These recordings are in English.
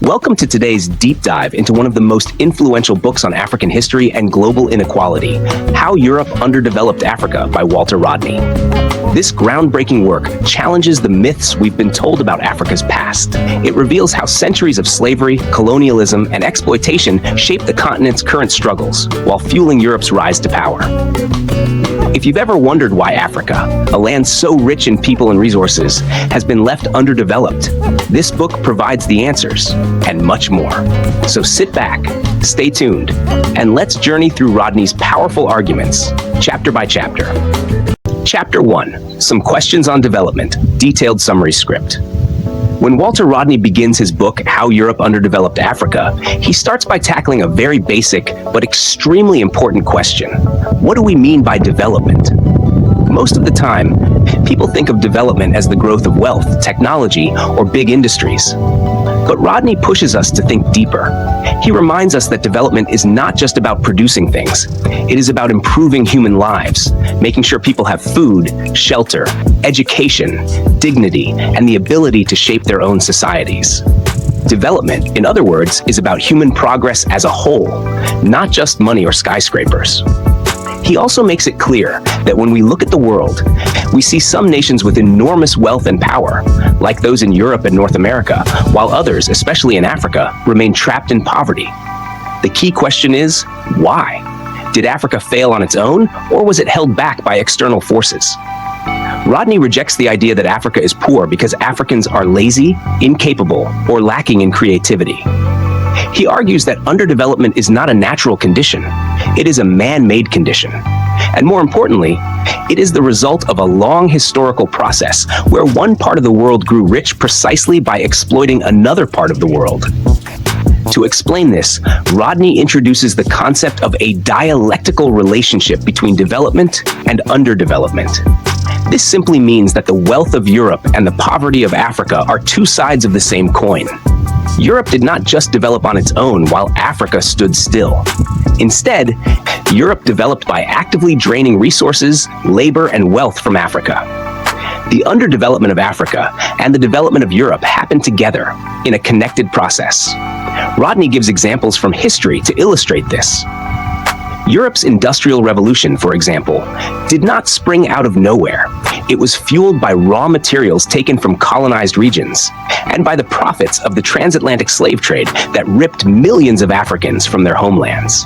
Welcome to today's deep dive into one of the most influential books on African history and global inequality, How Europe Underdeveloped Africa by Walter Rodney. This groundbreaking work challenges the myths we've been told about Africa's past. It reveals how centuries of slavery, colonialism, and exploitation shaped the continent's current struggles, while fueling Europe's rise to power. If you've ever wondered why Africa, a land so rich in people and resources, has been left underdeveloped, this book provides the answers, and much more. So sit back, stay tuned, and let's journey through Rodney's powerful arguments, chapter by chapter. Chapter 1, Some Questions on Development, Detailed Summary Script. When Walter Rodney begins his book, How Europe Underdeveloped Africa, he starts by tackling a very basic but extremely important question. What do we mean by development? Most of the time, people think of development as the growth of wealth, technology, or big industries. But Rodney pushes us to think deeper. He reminds us that development is not just about producing things. It is about improving human lives, making sure people have food, shelter, education, dignity, and the ability to shape their own societies. Development, in other words, is about human progress as a whole, not just money or skyscrapers. He also makes it clear that when we look at the world, we see some nations with enormous wealth and power, like those in Europe and North America, while others, especially in Africa, remain trapped in poverty. The key question is, why? Did Africa fail on its own, or was it held back by external forces? Rodney rejects the idea that Africa is poor because Africans are lazy, incapable, or lacking in creativity. He argues that underdevelopment is not a natural condition. It is a man-made condition. And more importantly, it is the result of a long historical process where one part of the world grew rich precisely by exploiting another part of the world. To explain this, Rodney introduces the concept of a dialectical relationship between development and underdevelopment. This simply means that the wealth of Europe and the poverty of Africa are two sides of the same coin. Europe did not just develop on its own while Africa stood still. Instead, Europe developed by actively draining resources, labor, and wealth from Africa. The underdevelopment of Africa and the development of Europe happened together in a connected process. Rodney gives examples from history to illustrate this. Europe's Industrial Revolution, for example, did not spring out of nowhere. It was fueled by raw materials taken from colonized regions and by the profits of the transatlantic slave trade that ripped millions of Africans from their homelands.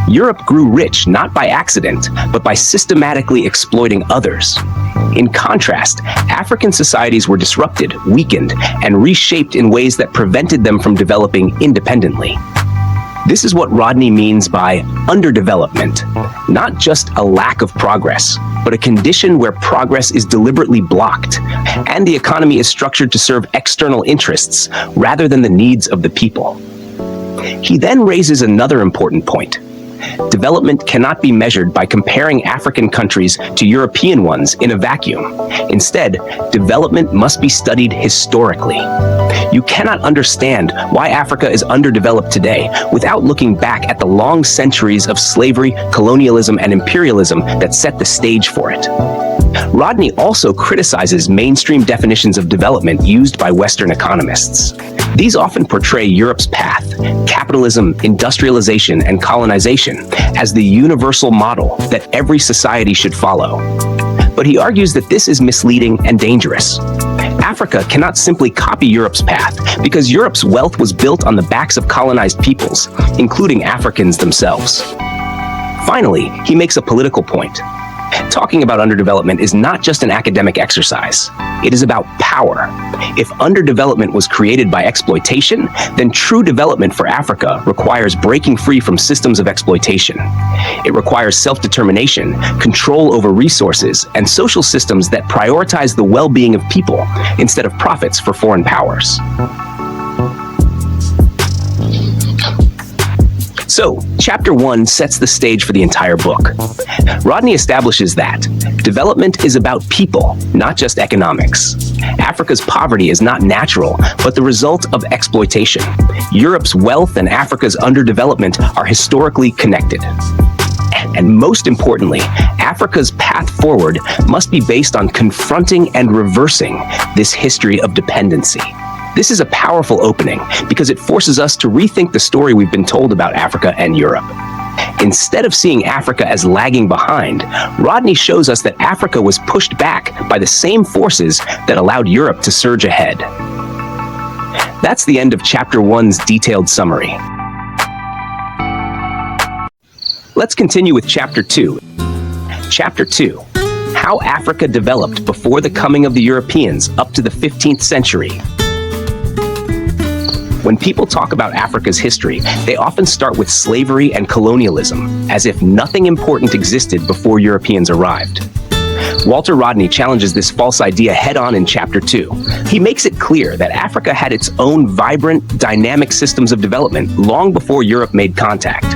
Europe grew rich not by accident, but by systematically exploiting others. In contrast, African societies were disrupted, weakened, and reshaped in ways that prevented them from developing independently. This is what Rodney means by underdevelopment, not just a lack of progress, but a condition where progress is deliberately blocked, and the economy is structured to serve external interests rather than the needs of the people. He then raises another important point. Development cannot be measured by comparing African countries to European ones in a vacuum. Instead, development must be studied historically. You cannot understand why Africa is underdeveloped today without looking back at the long centuries of slavery, colonialism, and imperialism that set the stage for it. Rodney also criticizes mainstream definitions of development used by Western economists. These often portray Europe's path, capitalism, industrialization, and colonization, as the universal model that every society should follow. But he argues that this is misleading and dangerous. Africa cannot simply copy Europe's path because Europe's wealth was built on the backs of colonized peoples, including Africans themselves. Finally, he makes a political point. Talking about underdevelopment is not just an academic exercise. It is about power. If underdevelopment was created by exploitation, then true development for Africa requires breaking free from systems of exploitation. It requires self-determination, control over resources, and social systems that prioritize the well-being of people instead of profits for foreign powers. So, Chapter 1 sets the stage for the entire book. Rodney establishes that development is about people, not just economics. Africa's poverty is not natural, but the result of exploitation. Europe's wealth and Africa's underdevelopment are historically connected. And most importantly, Africa's path forward must be based on confronting and reversing this history of dependency. This is a powerful opening because it forces us to rethink the story we've been told about Africa and Europe. Instead of seeing Africa as lagging behind, Rodney shows us that Africa was pushed back by the same forces that allowed Europe to surge ahead. That's the end of Chapter 1's detailed summary. Let's continue with Chapter 2. Chapter 2. How Africa developed before the coming of the Europeans up to the 15th century. When people talk about Africa's history, they often start with slavery and colonialism, as if nothing important existed before Europeans arrived. Walter Rodney challenges this false idea head-on in Chapter 2. He makes it clear that Africa had its own vibrant, dynamic systems of development long before Europe made contact.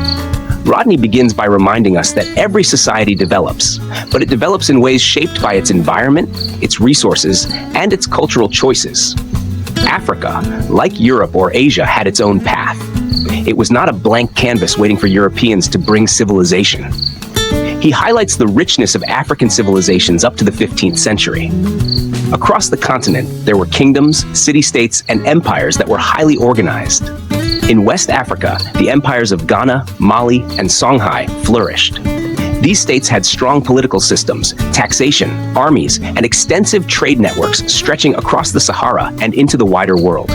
Rodney begins by reminding us that every society develops, but it develops in ways shaped by its environment, its resources, and its cultural choices. Africa, like Europe or Asia, had its own path. It was not a blank canvas waiting for Europeans to bring civilization. He highlights the richness of African civilizations up to the 15th century. Across the continent, there were kingdoms, city-states, and empires that were highly organized. In West Africa, the empires of Ghana, Mali, and Songhai flourished. These states had strong political systems, taxation, armies, and extensive trade networks stretching across the Sahara and into the wider world.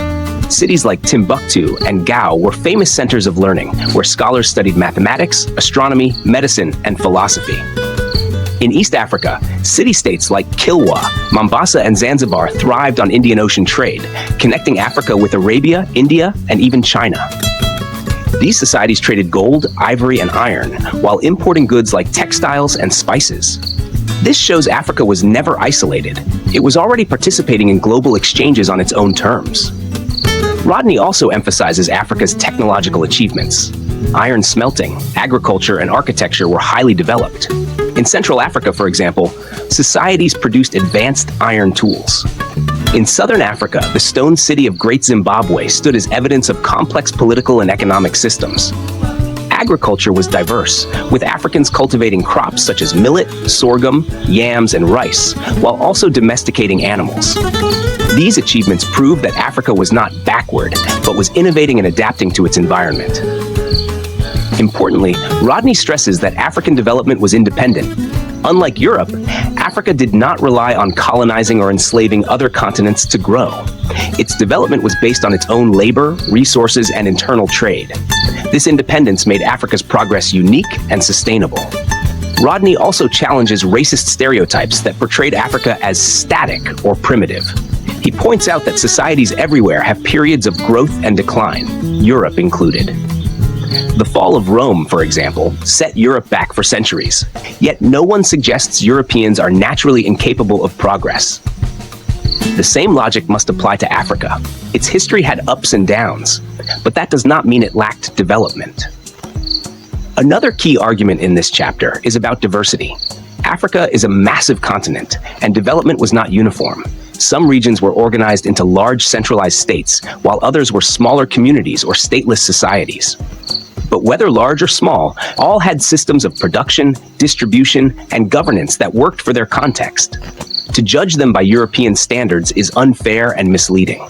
Cities like Timbuktu and Gao were famous centers of learning, where scholars studied mathematics, astronomy, medicine, and philosophy. In East Africa, city-states like Kilwa, Mombasa, and Zanzibar thrived on Indian Ocean trade, connecting Africa with Arabia, India, and even China. These societies traded gold, ivory, and iron, while importing goods like textiles and spices. This shows Africa was never isolated. It was already participating in global exchanges on its own terms. Rodney also emphasizes Africa's technological achievements. Iron smelting, agriculture, and architecture were highly developed. In Central Africa, for example, societies produced advanced iron tools. In southern Africa, the stone city of Great Zimbabwe stood as evidence of complex political and economic systems. Agriculture was diverse, with Africans cultivating crops such as millet, sorghum, yams, and rice, while also domesticating animals. These achievements prove that Africa was not backward, but was innovating and adapting to its environment. Importantly, Rodney stresses that African development was independent. Unlike Europe, Africa did not rely on colonizing or enslaving other continents to grow. Its development was based on its own labor, resources, and internal trade. This independence made Africa's progress unique and sustainable. Rodney also challenges racist stereotypes that portrayed Africa as static or primitive. He points out that societies everywhere have periods of growth and decline, Europe included. The fall of Rome, for example, set Europe back for centuries, yet no one suggests Europeans are naturally incapable of progress. The same logic must apply to Africa. Its history had ups and downs, but that does not mean it lacked development. Another key argument in this chapter is about diversity. Africa is a massive continent, and development was not uniform. Some regions were organized into large centralized states, while others were smaller communities or stateless societies. But whether large or small, all had systems of production, distribution, and governance that worked for their context. To judge them by European standards is unfair and misleading.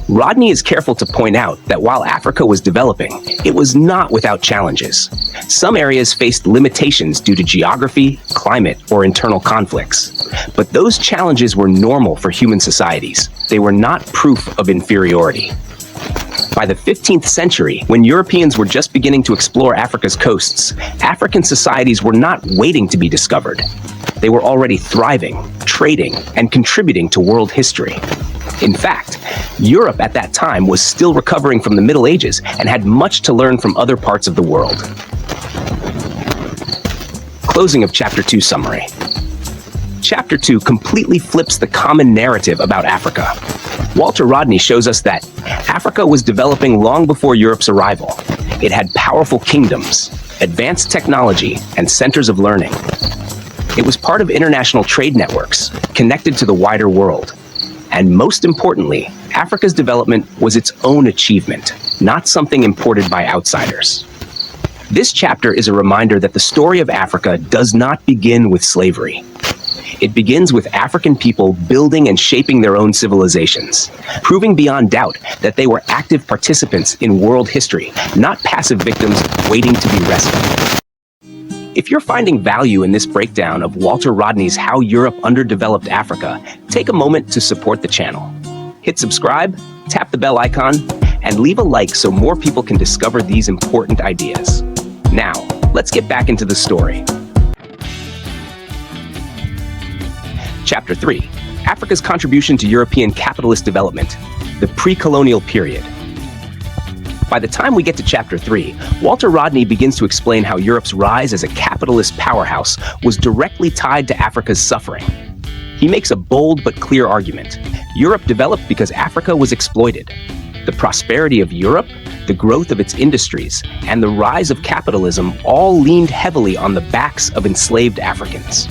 Rodney is careful to point out that while Africa was developing, it was not without challenges. Some areas faced limitations due to geography, climate, or internal conflicts. But those challenges were normal for human societies. They were not proof of inferiority. By the 15th century, when Europeans were just beginning to explore Africa's coasts, African societies were not waiting to be discovered. They were already thriving, trading, and contributing to world history. In fact, Europe at that time was still recovering from the Middle Ages and had much to learn from other parts of the world. Closing of Chapter 2 summary. Chapter 2 completely flips the common narrative about Africa. Walter Rodney shows us that Africa was developing long before Europe's arrival. It had powerful kingdoms, advanced technology, and centers of learning. It was part of international trade networks, connected to the wider world. And most importantly, Africa's development was its own achievement, not something imported by outsiders. This chapter is a reminder that the story of Africa does not begin with slavery. It begins with African people building and shaping their own civilizations, proving beyond doubt that they were active participants in world history, not passive victims waiting to be rescued. If you're finding value in this breakdown of Walter Rodney's How Europe Underdeveloped Africa, take a moment to support the channel. Hit subscribe, tap the bell icon, and leave a like so more people can discover these important ideas. Now, let's get back into the story. Chapter 3. Africa's Contribution to European Capitalist Development, the Pre-Colonial Period. By the time we get to Chapter 3, Walter Rodney begins to explain how Europe's rise as a capitalist powerhouse was directly tied to Africa's suffering. He makes a bold but clear argument. Europe developed because Africa was exploited. The prosperity of Europe, the growth of its industries, and the rise of capitalism all leaned heavily on the backs of enslaved Africans.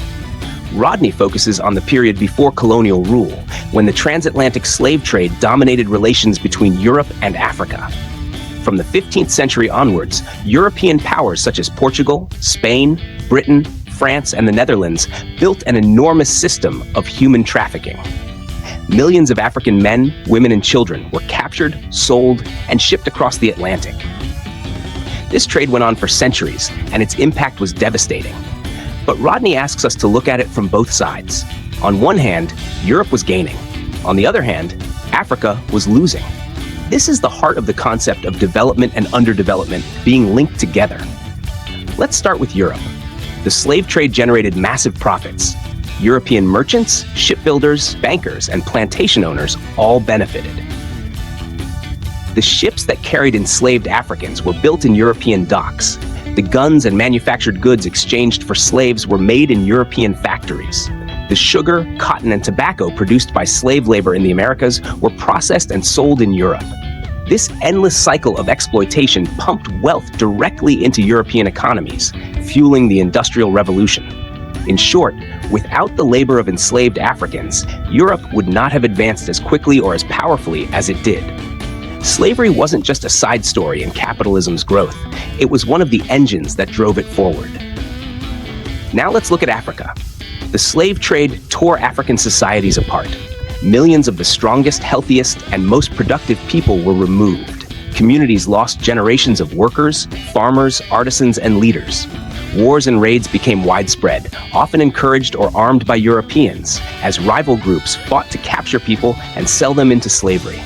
Rodney focuses on the period before colonial rule, when the transatlantic slave trade dominated relations between Europe and Africa. From the 15th century onwards, European powers such as Portugal, Spain, Britain, France, and the Netherlands built an enormous system of human trafficking. Millions of African men, women, and children were captured, sold, and shipped across the Atlantic. This trade went on for centuries, and its impact was devastating. But Rodney asks us to look at it from both sides. On one hand, Europe was gaining. On the other hand, Africa was losing. This is the heart of the concept of development and underdevelopment being linked together. Let's start with Europe. The slave trade generated massive profits. European merchants, shipbuilders, bankers, and plantation owners all benefited. The ships that carried enslaved Africans were built in European docks. The guns and manufactured goods exchanged for slaves were made in European factories. The sugar, cotton, and tobacco produced by slave labor in the Americas were processed and sold in Europe. This endless cycle of exploitation pumped wealth directly into European economies, fueling the Industrial Revolution. In short, without the labor of enslaved Africans, Europe would not have advanced as quickly or as powerfully as it did. Slavery wasn't just a side story in capitalism's growth. It was one of the engines that drove it forward. Now let's look at Africa. The slave trade tore African societies apart. Millions of the strongest, healthiest, and most productive people were removed. Communities lost generations of workers, farmers, artisans, and leaders. Wars and raids became widespread, often encouraged or armed by Europeans, as rival groups fought to capture people and sell them into slavery.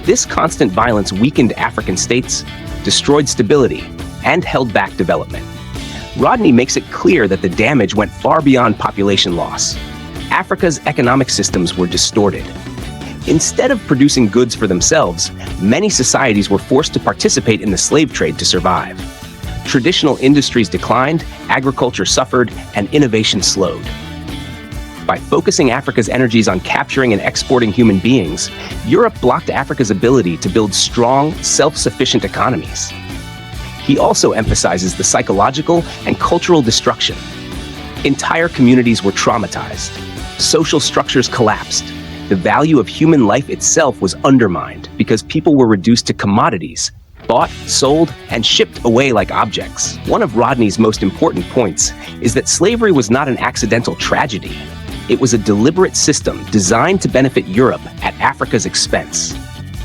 This constant violence weakened African states, destroyed stability, and held back development. Rodney makes it clear that the damage went far beyond population loss. Africa's economic systems were distorted. Instead of producing goods for themselves, many societies were forced to participate in the slave trade to survive. Traditional industries declined, agriculture suffered, and innovation slowed. By focusing Africa's energies on capturing and exporting human beings, Europe blocked Africa's ability to build strong, self-sufficient economies. He also emphasizes the psychological and cultural destruction. Entire communities were traumatized. Social structures collapsed. The value of human life itself was undermined because people were reduced to commodities, bought, sold, and shipped away like objects. One of Rodney's most important points is that slavery was not an accidental tragedy. It was a deliberate system designed to benefit Europe at Africa's expense.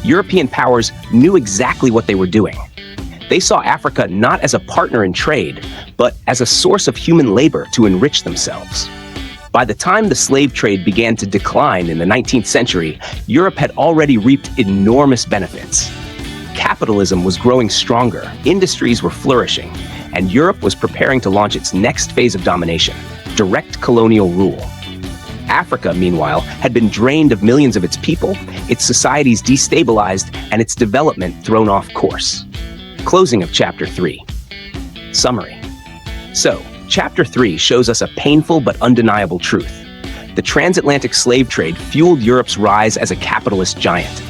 European powers knew exactly what they were doing. They saw Africa not as a partner in trade, but as a source of human labor to enrich themselves. By the time the slave trade began to decline in the 19th century, Europe had already reaped enormous benefits. Capitalism was growing stronger, industries were flourishing, and Europe was preparing to launch its next phase of domination, direct colonial rule. Africa, meanwhile, had been drained of millions of its people, its societies destabilized, and its development thrown off course. Closing of Chapter 3. Summary. So, Chapter 3 shows us a painful but undeniable truth. The transatlantic slave trade fueled Europe's rise as a capitalist giant.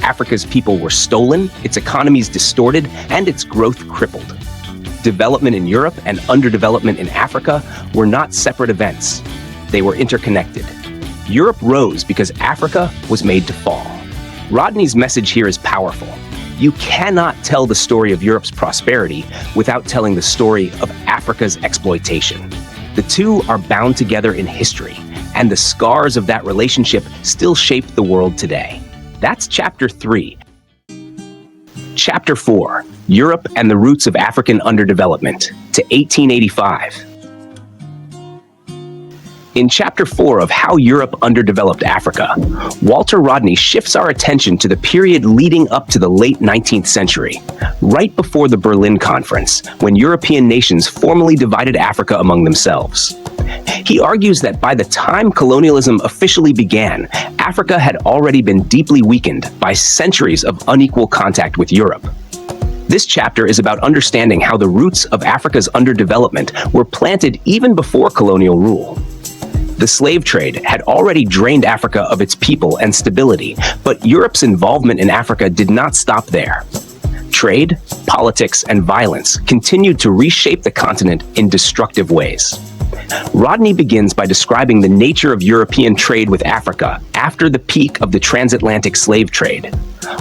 Africa's people were stolen, its economies distorted, and its growth crippled. Development in Europe and underdevelopment in Africa were not separate events. They were interconnected. Europe rose because Africa was made to fall. Rodney's message here is powerful. You cannot tell the story of Europe's prosperity without telling the story of Africa's exploitation. The two are bound together in history, and the scars of that relationship still shape the world today. That's Chapter 3. Chapter 4, Europe and the Roots of African Underdevelopment, to 1885. In Chapter 4 of How Europe Underdeveloped Africa, Walter Rodney shifts our attention to the period leading up to the late 19th century, right before the Berlin Conference, when European nations formally divided Africa among themselves. He argues that by the time colonialism officially began, Africa had already been deeply weakened by centuries of unequal contact with Europe. This chapter is about understanding how the roots of Africa's underdevelopment were planted even before colonial rule. The slave trade had already drained Africa of its people and stability, but Europe's involvement in Africa did not stop there. Trade, politics, and violence continued to reshape the continent in destructive ways. Rodney begins by describing the nature of European trade with Africa after the peak of the transatlantic slave trade.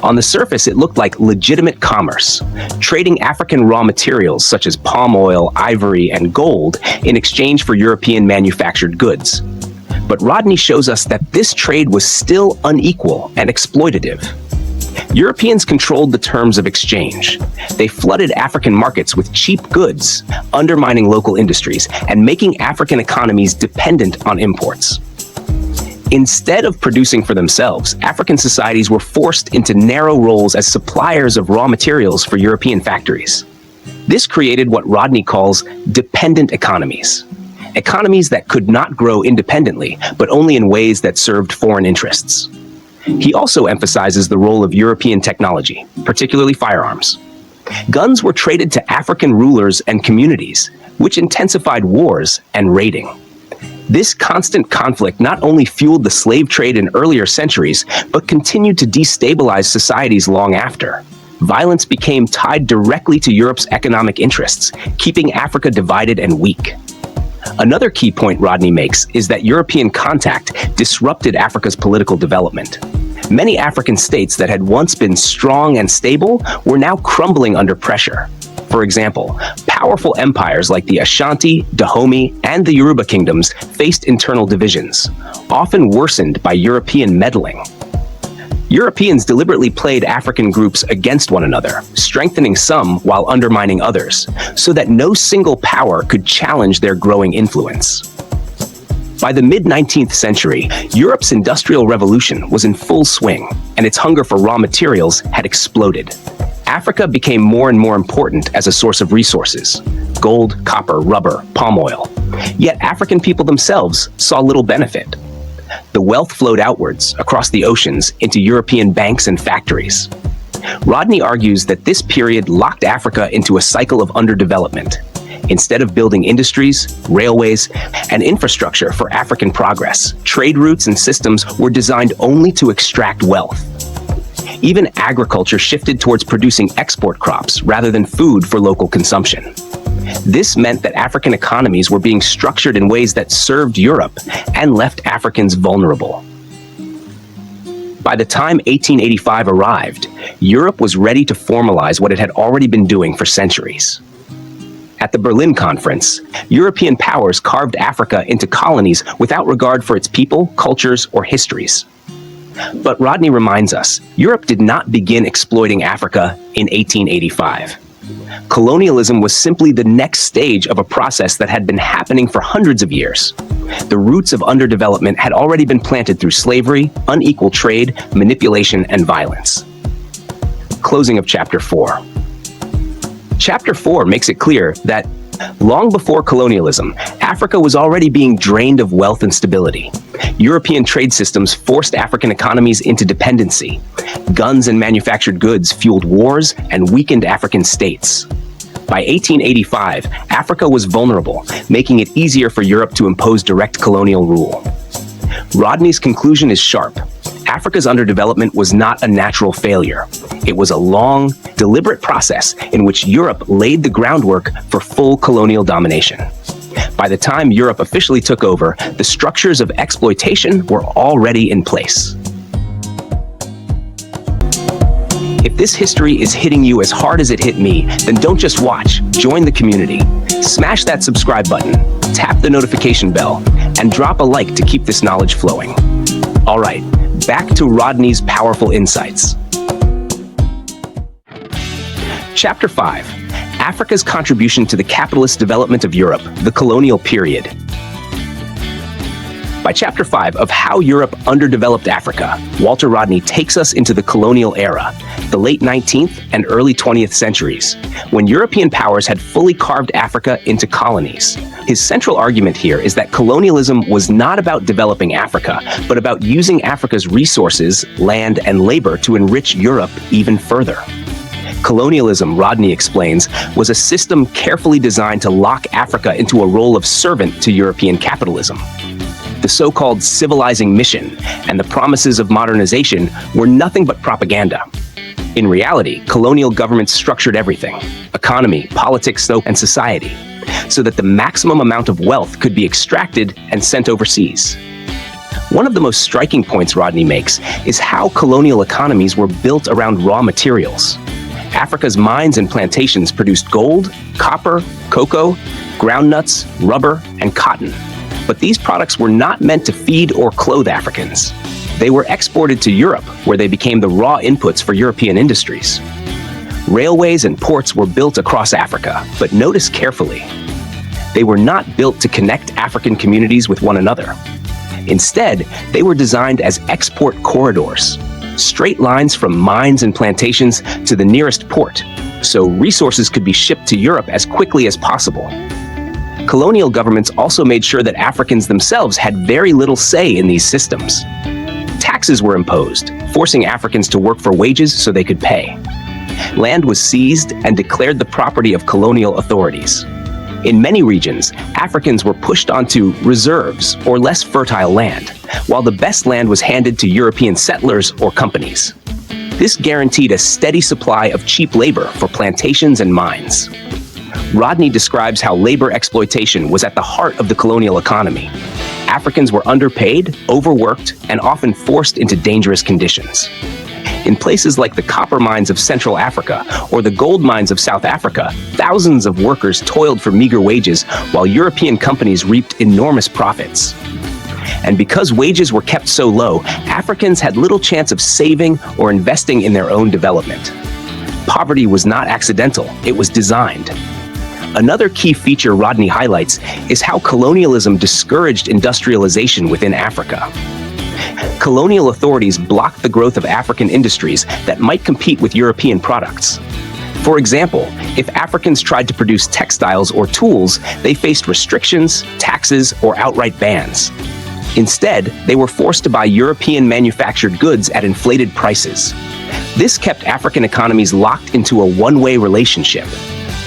On the surface, it looked like legitimate commerce, trading African raw materials such as palm oil, ivory, and gold in exchange for European manufactured goods. But Rodney shows us that this trade was still unequal and exploitative. Europeans controlled the terms of exchange. They flooded African markets with cheap goods, undermining local industries and making African economies dependent on imports. Instead of producing for themselves, African societies were forced into narrow roles as suppliers of raw materials for European factories. This created what Rodney calls dependent economies. Economies that could not grow independently, but only in ways that served foreign interests. He also emphasizes the role of European technology, particularly firearms. Guns were traded to African rulers and communities, which intensified wars and raiding. This constant conflict not only fueled the slave trade in earlier centuries, but continued to destabilize societies long after. Violence became tied directly to Europe's economic interests, keeping Africa divided and weak. Another key point Rodney makes is that European contact disrupted Africa's political development. Many African states that had once been strong and stable were now crumbling under pressure. For example, powerful empires like the Ashanti, Dahomey, and the Yoruba kingdoms faced internal divisions, often worsened by European meddling. Europeans deliberately played African groups against one another, strengthening some while undermining others, so that no single power could challenge their growing influence. By the mid-19th century, Europe's Industrial Revolution was in full swing, and its hunger for raw materials had exploded. Africa became more and more important as a source of resources: gold, copper, rubber, palm oil. Yet African people themselves saw little benefit. The wealth flowed outwards, across the oceans, into European banks and factories. Rodney argues that this period locked Africa into a cycle of underdevelopment. Instead of building industries, railways, and infrastructure for African progress, trade routes and systems were designed only to extract wealth. Even agriculture shifted towards producing export crops rather than food for local consumption. This meant that African economies were being structured in ways that served Europe and left Africans vulnerable. By the time 1885 arrived, Europe was ready to formalize what it had already been doing for centuries. At the Berlin Conference, European powers carved Africa into colonies without regard for its people, cultures, or histories. But Rodney reminds us, Europe did not begin exploiting Africa in 1885. Colonialism was simply the next stage of a process that had been happening for hundreds of years. The roots of underdevelopment had already been planted through slavery, unequal trade, manipulation, and violence. Closing of Chapter 4. Chapter 4 makes it clear that long before colonialism, Africa was already being drained of wealth and stability. European trade systems forced African economies into dependency. Guns and manufactured goods fueled wars and weakened African states. By 1885, Africa was vulnerable, making it easier for Europe to impose direct colonial rule. Rodney's conclusion is sharp. Africa's underdevelopment was not a natural failure. It was a long, deliberate process in which Europe laid the groundwork for full colonial domination. By the time Europe officially took over, the structures of exploitation were already in place. If this history is hitting you as hard as it hit me, then don't just watch, join the community. Smash that subscribe button, tap the notification bell, and drop a like to keep this knowledge flowing. All right, back to Rodney's powerful insights. Chapter 5. Africa's contribution to the capitalist development of Europe, the colonial period. By Chapter 5 of How Europe Underdeveloped Africa, Walter Rodney takes us into the colonial era, the late 19th and early 20th centuries, when European powers had fully carved Africa into colonies. His central argument here is that colonialism was not about developing Africa, but about using Africa's resources, land, and labor to enrich Europe even further. Colonialism, Rodney explains, was a system carefully designed to lock Africa into a role of servant to European capitalism. The so-called civilizing mission and the promises of modernization were nothing but propaganda. In reality, colonial governments structured everything: economy, politics, and society, so that the maximum amount of wealth could be extracted and sent overseas. One of the most striking points Rodney makes is how colonial economies were built around raw materials. Africa's mines and plantations produced gold, copper, cocoa, groundnuts, rubber, and cotton. But these products were not meant to feed or clothe Africans. They were exported to Europe, where they became the raw inputs for European industries. Railways and ports were built across Africa, but notice carefully. They were not built to connect African communities with one another. Instead, they were designed as export corridors, straight lines from mines and plantations to the nearest port, so resources could be shipped to Europe as quickly as possible. Colonial governments also made sure that Africans themselves had very little say in these systems. Taxes were imposed, forcing Africans to work for wages so they could pay. Land was seized and declared the property of colonial authorities. In many regions, Africans were pushed onto reserves or less fertile land, while the best land was handed to European settlers or companies. This guaranteed a steady supply of cheap labor for plantations and mines. Rodney describes how labor exploitation was at the heart of the colonial economy. Africans were underpaid, overworked, and often forced into dangerous conditions. In places like the copper mines of Central Africa or the gold mines of South Africa, thousands of workers toiled for meager wages while European companies reaped enormous profits. And because wages were kept so low, Africans had little chance of saving or investing in their own development. Poverty was not accidental, it was designed. Another key feature Rodney highlights is how colonialism discouraged industrialization within Africa. Colonial authorities blocked the growth of African industries that might compete with European products. For example, if Africans tried to produce textiles or tools, they faced restrictions, taxes, or outright bans. Instead, they were forced to buy European manufactured goods at inflated prices. This kept African economies locked into a one-way relationship,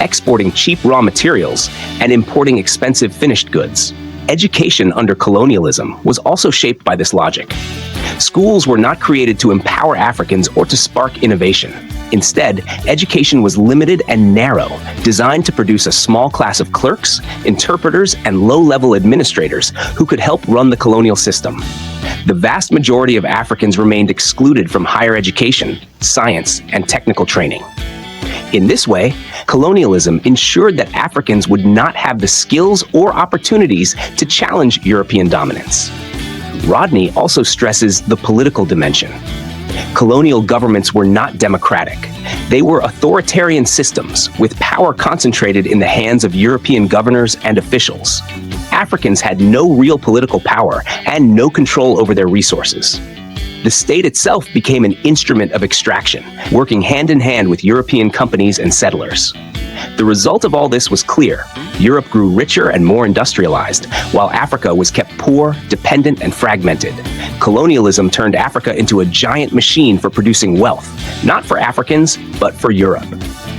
exporting cheap raw materials and importing expensive finished goods. Education under colonialism was also shaped by this logic. Schools were not created to empower Africans or to spark innovation. Instead, education was limited and narrow, designed to produce a small class of clerks, interpreters, and low-level administrators who could help run the colonial system. The vast majority of Africans remained excluded from higher education, science, and technical training. In this way, colonialism ensured that Africans would not have the skills or opportunities to challenge European dominance. Rodney also stresses the political dimension. Colonial governments were not democratic. They were authoritarian systems with power concentrated in the hands of European governors and officials. Africans had no real political power and no control over their resources. The state itself became an instrument of extraction, working hand in hand with European companies and settlers. The result of all this was clear. Europe grew richer and more industrialized, while Africa was kept poor, dependent, and fragmented. Colonialism turned Africa into a giant machine for producing wealth, not for Africans, but for Europe.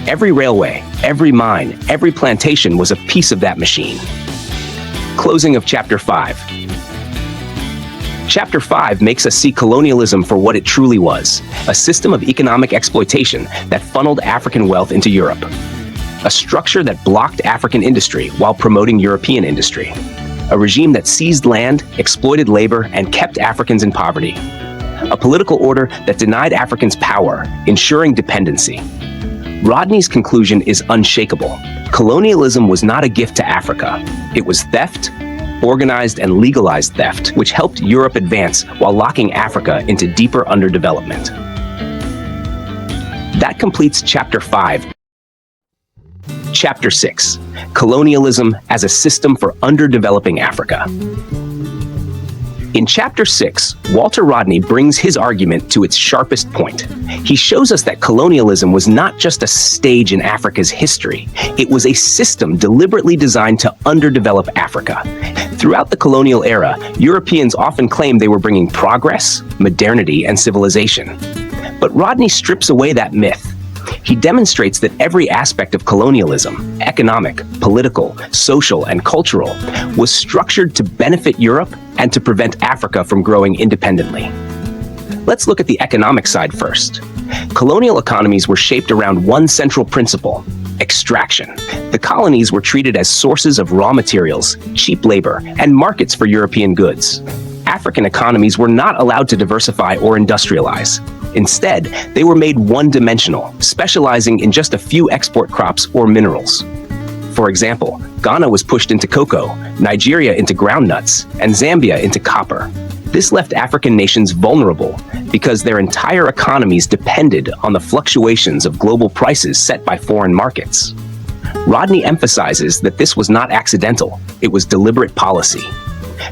Every railway, every mine, every plantation was a piece of that machine. Closing of Chapter 5. Chapter 5 makes us see colonialism for what it truly was, a system of economic exploitation that funneled African wealth into Europe. A structure that blocked African industry while promoting European industry. A regime that seized land, exploited labor, and kept Africans in poverty. A political order that denied Africans power, ensuring dependency. Rodney's conclusion is unshakable. Colonialism was not a gift to Africa. It was theft, organized and legalized theft, which helped Europe advance while locking Africa into deeper underdevelopment. That completes Chapter 5. Chapter 6. Colonialism as a System for Underdeveloping Africa. In Chapter 6, Walter Rodney brings his argument to its sharpest point. He shows us that colonialism was not just a stage in Africa's history, it was a system deliberately designed to underdevelop Africa. Throughout the colonial era, Europeans often claimed they were bringing progress, modernity, and civilization. But Rodney strips away that myth. He demonstrates that every aspect of colonialism, economic, political, social, and cultural, was structured to benefit Europe and to prevent Africa from growing independently. Let's look at the economic side first. Colonial economies were shaped around one central principle: extraction. The colonies were treated as sources of raw materials, cheap labor, and markets for European goods. African economies were not allowed to diversify or industrialize. Instead, they were made one-dimensional, specializing in just a few export crops or minerals. For example, Ghana was pushed into cocoa, Nigeria into groundnuts, and Zambia into copper. This left African nations vulnerable because their entire economies depended on the fluctuations of global prices set by foreign markets. Rodney emphasizes that this was not accidental, it was deliberate policy.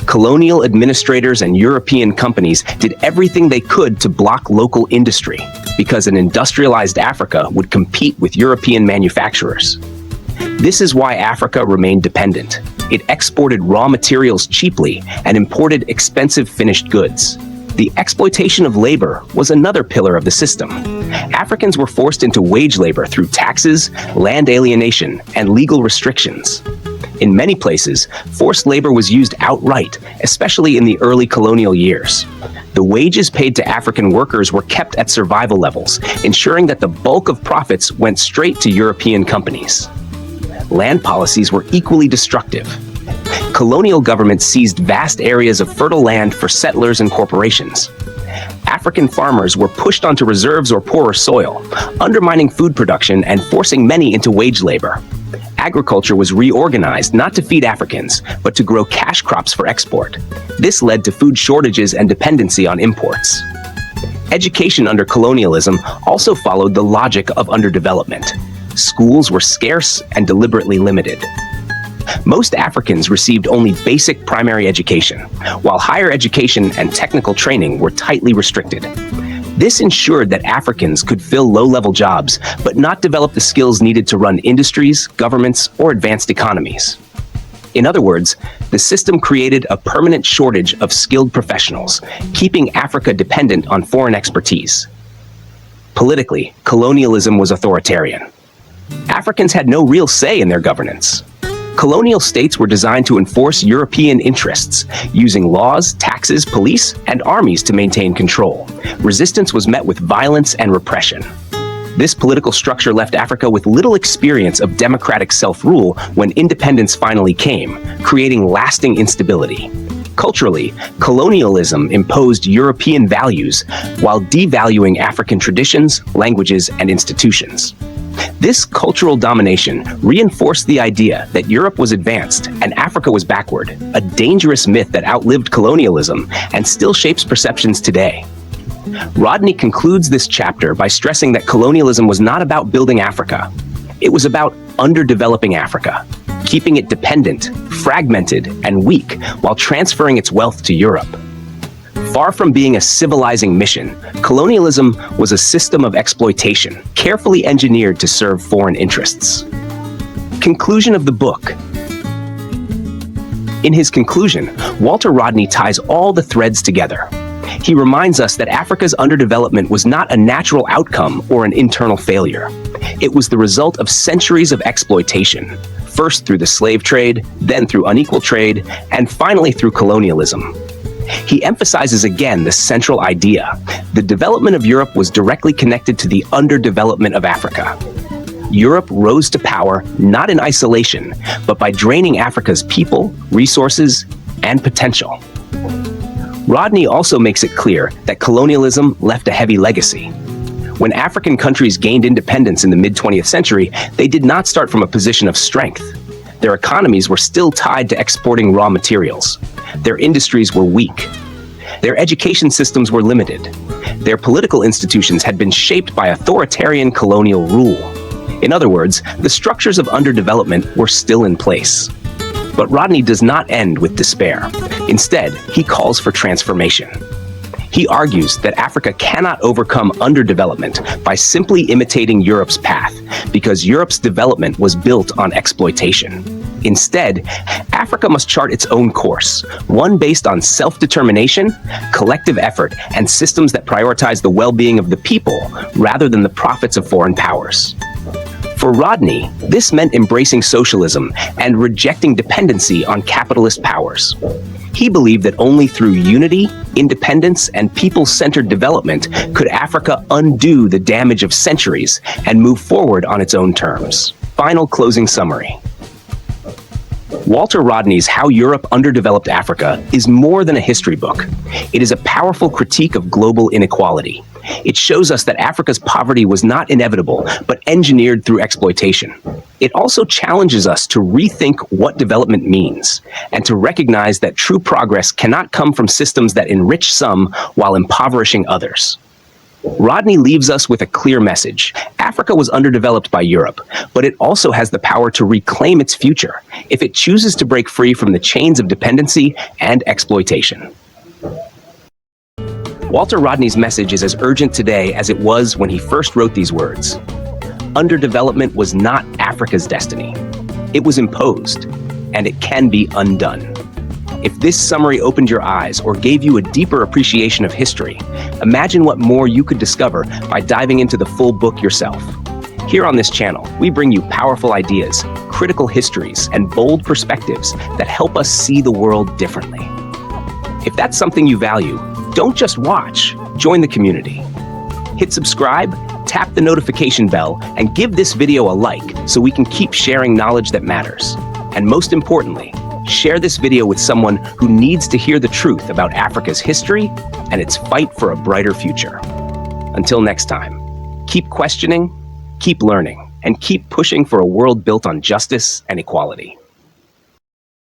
Colonial administrators and European companies did everything they could to block local industry, because an industrialized Africa would compete with European manufacturers. This is why Africa remained dependent. It exported raw materials cheaply and imported expensive finished goods. The exploitation of labor was another pillar of the system. Africans were forced into wage labor through taxes, land alienation, and legal restrictions. In many places, forced labor was used outright, especially in the early colonial years. The wages paid to African workers were kept at survival levels, ensuring that the bulk of profits went straight to European companies. Land policies were equally destructive. Colonial governments seized vast areas of fertile land for settlers and corporations. African farmers were pushed onto reserves or poorer soil, undermining food production and forcing many into wage labor. Agriculture was reorganized not to feed Africans, but to grow cash crops for export. This led to food shortages and dependency on imports. Education under colonialism also followed the logic of underdevelopment. Schools were scarce and deliberately limited. Most Africans received only basic primary education, while higher education and technical training were tightly restricted. This ensured that Africans could fill low-level jobs, but not develop the skills needed to run industries, governments, or advanced economies. In other words, the system created a permanent shortage of skilled professionals, keeping Africa dependent on foreign expertise. Politically, colonialism was authoritarian. Africans had no real say in their governance. Colonial states were designed to enforce European interests, using laws, taxes, police, and armies to maintain control. Resistance was met with violence and repression. This political structure left Africa with little experience of democratic self-rule when independence finally came, creating lasting instability. Culturally, colonialism imposed European values while devaluing African traditions, languages, and institutions. This cultural domination reinforced the idea that Europe was advanced and Africa was backward, a dangerous myth that outlived colonialism and still shapes perceptions today. Rodney concludes this chapter by stressing that colonialism was not about building Africa. It was about underdeveloping Africa, keeping it dependent, fragmented, and weak while transferring its wealth to Europe. Far from being a civilizing mission, colonialism was a system of exploitation, carefully engineered to serve foreign interests. Conclusion of the book. In his conclusion, Walter Rodney ties all the threads together. He reminds us that Africa's underdevelopment was not a natural outcome or an internal failure. It was the result of centuries of exploitation, first through the slave trade, then through unequal trade, and finally through colonialism. He emphasizes again the central idea: the development of Europe was directly connected to the underdevelopment of Africa. Europe rose to power not in isolation, but by draining Africa's people, resources, and potential. Rodney also makes it clear that colonialism left a heavy legacy. When African countries gained independence in the mid-20th century, they did not start from a position of strength. Their economies were still tied to exporting raw materials. Their industries were weak. Their education systems were limited. Their political institutions had been shaped by authoritarian colonial rule. In other words, the structures of underdevelopment were still in place. But Rodney does not end with despair. Instead, he calls for transformation. He argues that Africa cannot overcome underdevelopment by simply imitating Europe's path, because Europe's development was built on exploitation. Instead, Africa must chart its own course, one based on self-determination, collective effort, and systems that prioritize the well-being of the people rather than the profits of foreign powers. For Rodney, this meant embracing socialism and rejecting dependency on capitalist powers. He believed that only through unity, independence, and people-centered development could Africa undo the damage of centuries and move forward on its own terms. Final closing summary. Walter Rodney's How Europe Underdeveloped Africa is more than a history book. It is a powerful critique of global inequality. It shows us that Africa's poverty was not inevitable, but engineered through exploitation. It also challenges us to rethink what development means, and to recognize that true progress cannot come from systems that enrich some while impoverishing others. Rodney leaves us with a clear message. Africa was underdeveloped by Europe, but it also has the power to reclaim its future if it chooses to break free from the chains of dependency and exploitation. Walter Rodney's message is as urgent today as it was when he first wrote these words. Underdevelopment was not Africa's destiny. It was imposed, and it can be undone. If this summary opened your eyes or gave you a deeper appreciation of history, imagine what more you could discover by diving into the full book yourself. Here on this channel, we bring you powerful ideas, critical histories, and bold perspectives that help us see the world differently. If that's something you value, don't just watch, join the community. Hit subscribe, tap the notification bell, and give this video a like so we can keep sharing knowledge that matters. And most importantly, share this video with someone who needs to hear the truth about Africa's history and its fight for a brighter future. Until next time, keep questioning, keep learning, and keep pushing for a world built on justice and equality.